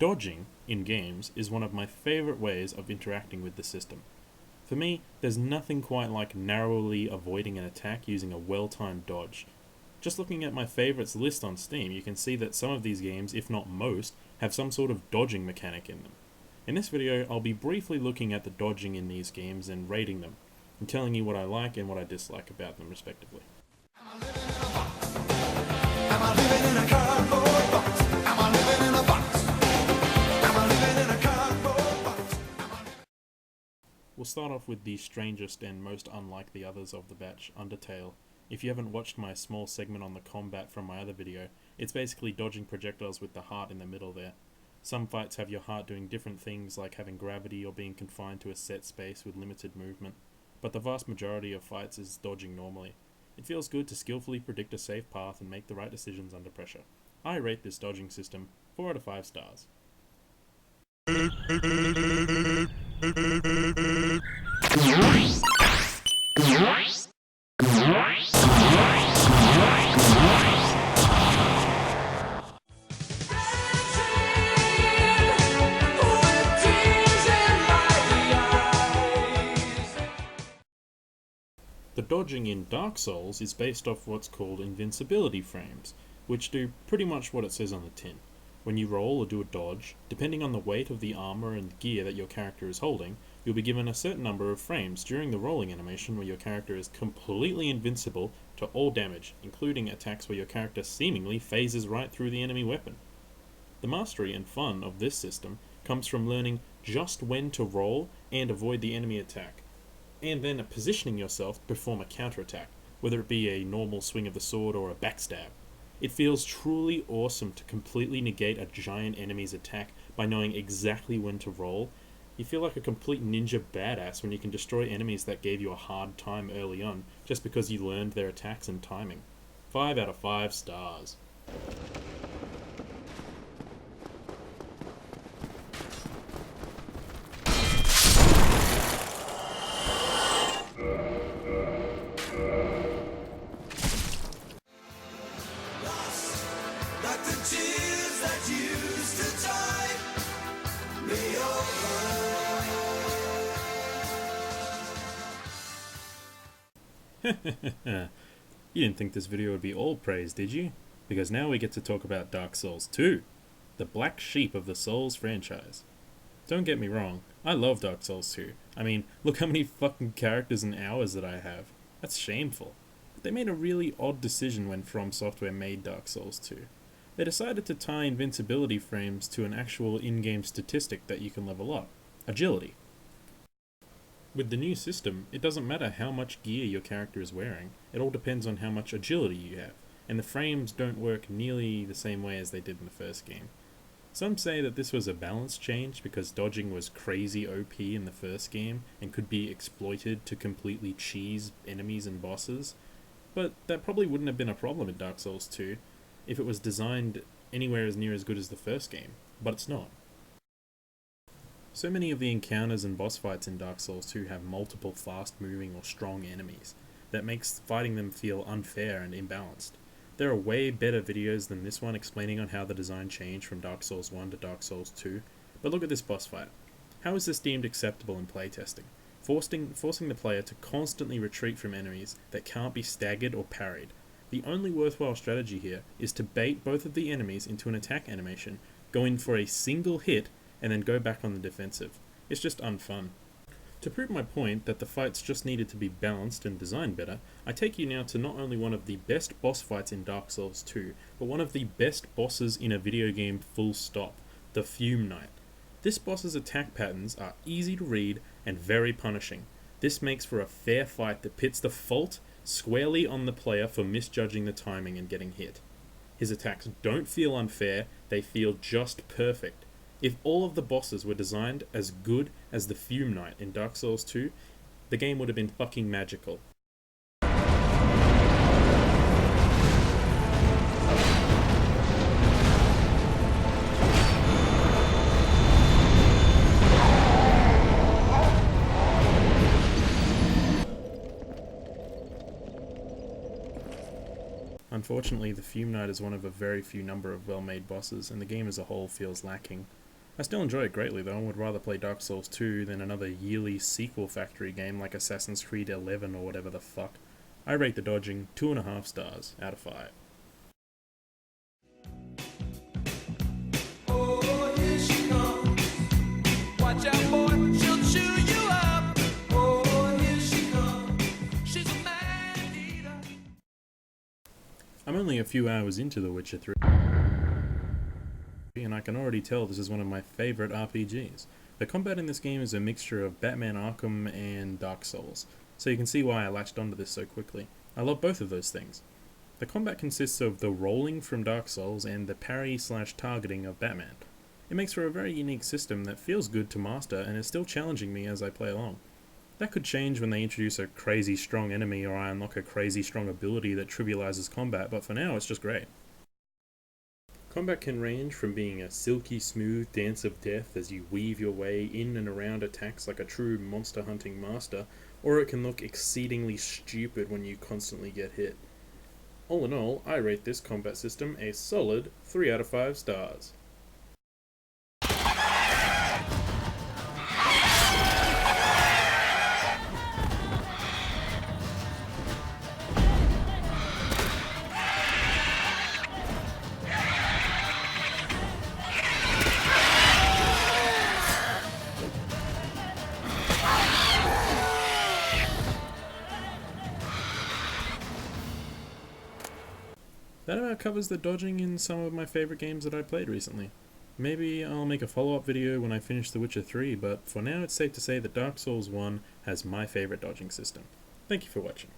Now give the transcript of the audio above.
Dodging in games is one of my favourite ways of interacting with the system. For me, there's nothing quite like narrowly avoiding an attack using a well-timed dodge. Just looking at my favourites list on Steam, you can see that some of these games, if not most, have some sort of dodging mechanic in them. In this video, I'll be briefly looking at the dodging in these games and rating them, and telling you what I like and what I dislike about them respectively. We'll start off with the strangest and most unlike the others of the batch, Undertale. If you haven't watched my small segment on the combat from my other video, it's basically dodging projectiles with the heart in the middle there. Some fights have your heart doing different things like having gravity or being confined to a set space with limited movement, but the vast majority of fights is dodging normally. It feels good to skillfully predict a safe path and make the right decisions under pressure. I rate this dodging system 4 out of 5 stars. The dodging in Dark Souls is based off what's called invincibility frames, which do pretty much what it says on the tin. When you roll or do a dodge, depending on the weight of the armor and gear that your character is holding, you'll be given a certain number of frames during the rolling animation where your character is completely invincible to all damage, including attacks where your character seemingly phases right through the enemy weapon. The mastery and fun of this system comes from learning just when to roll and avoid the enemy attack, and then positioning yourself to perform a counterattack, whether it be a normal swing of the sword or a backstab. It feels truly awesome to completely negate a giant enemy's attack by knowing exactly when to roll. You feel like a complete ninja badass when you can destroy enemies that gave you a hard time early on just because you learned their attacks and timing. 5 out of 5 stars. You didn't think this video would be all praise, did you? Because now we get to talk about Dark Souls 2, the black sheep of the Souls franchise. Don't get me wrong, I love Dark Souls 2. I mean, look how many fucking characters and hours that I have. That's shameful. But they made a really odd decision when From Software made Dark Souls 2. They decided to tie invincibility frames to an actual in-game statistic that you can level up, agility. With the new system, it doesn't matter how much gear your character is wearing, it all depends on how much agility you have, and the frames don't work nearly the same way as they did in the first game. Some say that this was a balance change because dodging was crazy OP in the first game and could be exploited to completely cheese enemies and bosses, but that probably wouldn't have been a problem in Dark Souls 2 if it was designed anywhere as near as good as the first game, but it's not. So many of the encounters and boss fights in Dark Souls 2 have multiple fast-moving or strong enemies that makes fighting them feel unfair and imbalanced. There are way better videos than this one explaining on how the design changed from Dark Souls 1 to Dark Souls 2, but look at this boss fight. How is this deemed acceptable in playtesting? Forcing the player to constantly retreat from enemies that can't be staggered or parried. The only worthwhile strategy here is to bait both of the enemies into an attack animation, go in for a single hit, and then go back on the defensive. It's just unfun. To prove my point that the fights just needed to be balanced and designed better, I take you now to not only one of the best boss fights in Dark Souls 2, but one of the best bosses in a video game full stop, the Fume Knight. This boss's attack patterns are easy to read and very punishing. This makes for a fair fight that pits the fault squarely on the player for misjudging the timing and getting hit. His attacks don't feel unfair, they feel just perfect. If all of the bosses were designed as good as the Fume Knight in Dark Souls 2, the game would have been fucking magical. Unfortunately, the Fume Knight is one of a very few number of well-made bosses, and the game as a whole feels lacking. I still enjoy it greatly though, and would rather play Dark Souls 2 than another yearly sequel factory game like Assassin's Creed 11 or whatever the fuck. I rate the dodging 2.5 stars out of 5. Oh, here she comes. Watch out, boy, she'll chew you up. Oh, here she comes. She's a man eater. I'm only a few hours into The Witcher 3, and I can already tell this is one of my favourite RPGs. The combat in this game is a mixture of Batman Arkham and Dark Souls, so you can see why I latched onto this so quickly. I love both of those things. The combat consists of the rolling from Dark Souls and the parry/targeting of Batman. It makes for a very unique system that feels good to master and is still challenging me as I play along. That could change when they introduce a crazy strong enemy or I unlock a crazy strong ability that trivializes combat, but for now it's just great. Combat can range from being a silky smooth dance of death as you weave your way in and around attacks like a true monster hunting master, or it can look exceedingly stupid when you constantly get hit. All in all, I rate this combat system a solid 3 out of 5 stars. That about covers the dodging in some of my favourite games that I played recently. Maybe I'll make a follow-up video when I finish The Witcher 3, but for now it's safe to say that Dark Souls 1 has my favourite dodging system. Thank you for watching.